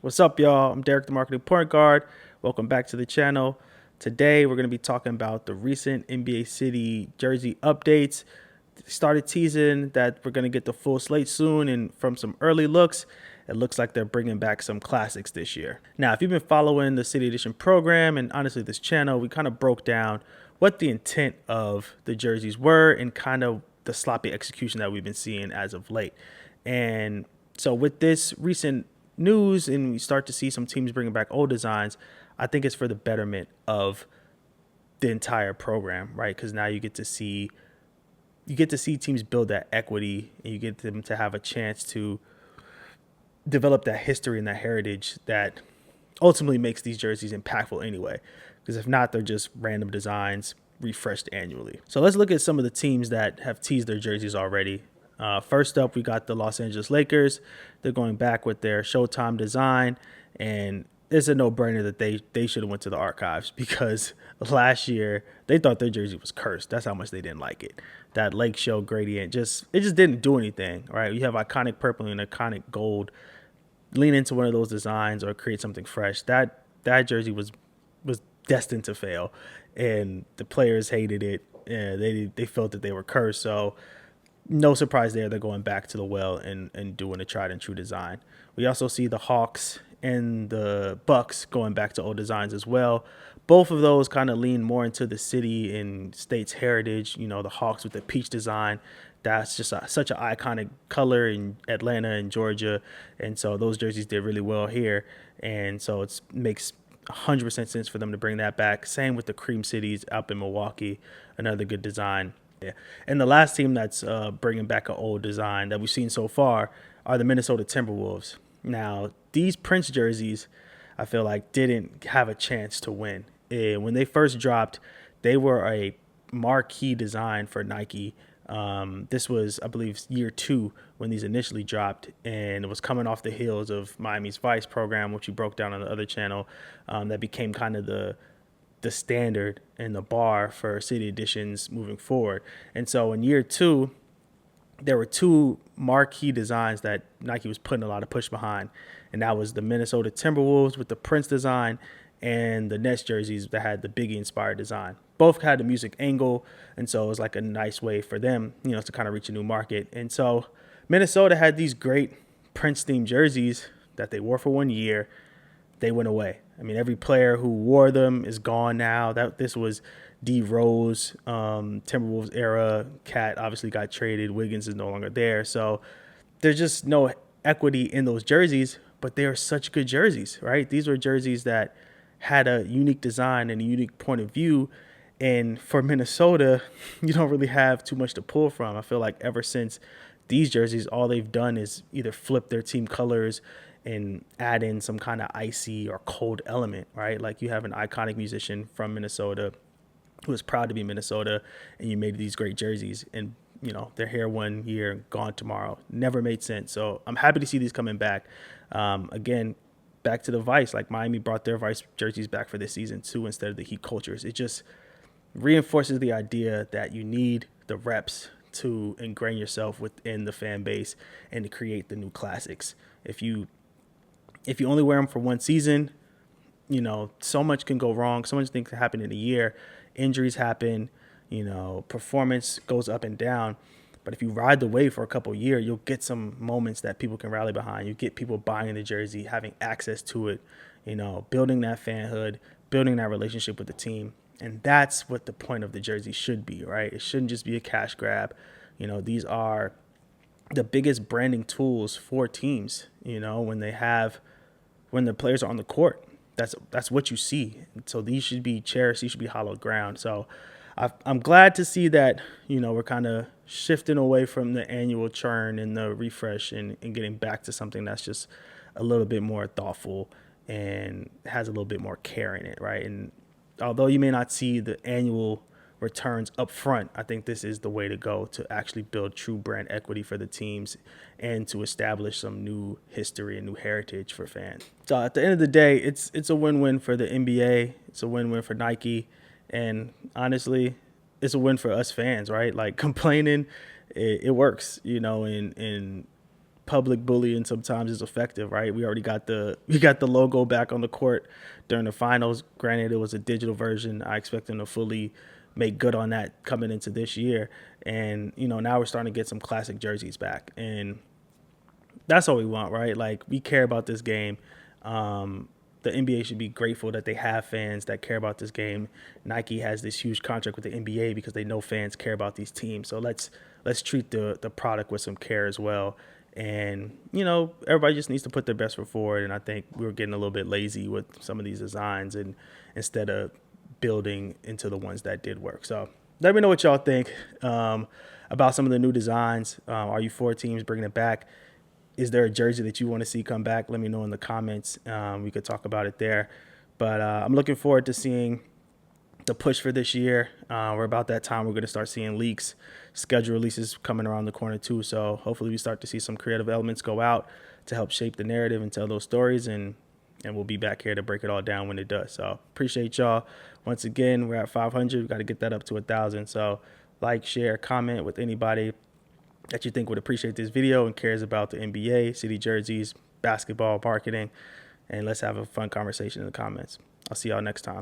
What's up, y'all? I'm Derek, the marketing point guard. Welcome back to the channel. Today, we're going to be talking about the recent NBA City jersey updates. Started teasing that we're going to get the full slate soon, and from some early looks, it looks like they're bringing back some classics this year. Now, if you've been following the City Edition program and honestly this channel, we kind of broke down what the intent of the jerseys were and kind of the sloppy execution that we've been seeing as of late. And so with this recent news and we start to see some teams bringing back old designs, I think it's for the betterment of the entire program, right? Because now you get to see teams build that equity, and you get them to have a chance to develop that history and that heritage that ultimately makes these jerseys impactful anyway. Because if not, they're just random designs refreshed annually. So let's look at some of the teams that have teased their jerseys already. First up, we got the Los Angeles Lakers. They're going back with their Showtime design, and it's a no-brainer that they should have went to the archives because last year they thought their jersey was cursed. That's how much they didn't like it. That Lake Show gradient just didn't do anything, right? You have iconic purple and iconic gold. Lean into one of those designs or create something fresh. That jersey was destined to fail, and the players hated it. And they felt that they were cursed. So no surprise there. They're going back to the well and doing a tried and true design. We also see the Hawks and the Bucks going back to old designs as well. Both of those kind of lean more into the city and state's heritage. You know, the Hawks with the peach design. That's just such an iconic color in Atlanta and Georgia. And so those jerseys did really well here. And so it makes 100% sense for them to bring that back. Same with the Cream Cities up in Milwaukee. Another good design. Yeah. And the last team that's bringing back an old design that we've seen so far are the Minnesota Timberwolves. Now, these Prince jerseys, I feel like, didn't have a chance to win. When they first dropped, they were a marquee design for Nike. This was, I believe, year 2 when these initially dropped, and it was coming off the heels of Miami's Vice program, which we broke down on the other channel, that became kind of the standard and the bar for city editions moving forward. And so in year 2, there were 2 marquee designs that Nike was putting a lot of push behind. And that was the Minnesota Timberwolves with the Prince design and the Nets jerseys that had the Biggie inspired design. Both had the music angle. And so it was like a nice way for them, to kind of reach a new market. And so Minnesota had these great Prince themed jerseys that they wore for 1 year. They went away. I mean, every player who wore them is gone now. This was D Rose, Timberwolves era. Cat obviously got traded. Wiggins is no longer there. So there's just no equity in those jerseys, but they are such good jerseys, right? These were jerseys that had a unique design and a unique point of view. And for Minnesota, you don't really have too much to pull from. I feel like ever since these jerseys, all they've done is either flip their team colors and add in some kind of icy or cold element, right? Like you have an iconic musician from Minnesota who is proud to be Minnesota, and you made these great jerseys, and they're here 1 year, gone tomorrow. Never made sense. So I'm happy to see these coming back. Again, back to the Vice, like Miami brought their Vice jerseys back for this season too, instead of the Heat cultures. It just reinforces the idea that you need the reps to ingrain yourself within the fan base and to create the new classics. If you only wear them for 1 season, so much can go wrong. So much things can happen in a year. Injuries happen, performance goes up and down. But if you ride the wave for a couple of years, you'll get some moments that people can rally behind. You get people buying the jersey, having access to it, building that fanhood, building that relationship with the team. And that's what the point of the jersey should be, right? It shouldn't just be a cash grab. These are the biggest branding tools for teams, when the players are on the court. That's what you see. So these should be cherished. These should be hallowed ground. So I'm glad to see that, we're kind of shifting away from the annual churn and the refresh and getting back to something that's just a little bit more thoughtful and has a little bit more care in it, right? And although you may not see the annual returns up front, I think this is the way to go to actually build true brand equity for the teams and to establish some new history and new heritage for fans. So at the end of the day, it's a win-win for the NBA. It's a win-win for Nike. And honestly, it's a win for us fans, right? Like complaining, it works, and public bullying sometimes is effective, right? We already got the logo back on the court during the finals. Granted, it was a digital version. I expect them to fully make good on that coming into this year. And now we're starting to get some classic jerseys back, and that's all we want, right? Like, we care about this game. The NBA should be grateful that they have fans that care about this game. Nike has this huge contract with the NBA because they know fans care about these teams. So let's treat the product with some care as well. And everybody just needs to put their best foot forward. And I think we were getting a little bit lazy with some of these designs, and instead of building into the ones that did work. So let me know what y'all think about some of the new designs. Are you for teams bringing it back? Is there a jersey that you want to see come back? Let me know in the comments. We could talk about it there. But I'm looking forward to seeing the push for this year. We're about that time. We're going to start seeing leaks, schedule releases coming around the corner too. So hopefully we start to see some creative elements go out to help shape the narrative and tell those stories. And we'll be back here to break it all down when it does. So appreciate y'all. Once again, we're at 500. We've got to get that up to 1,000. So like, share, comment with anybody that you think would appreciate this video and cares about the NBA, city jerseys, basketball, marketing, and let's have a fun conversation in the comments. I'll see y'all next time.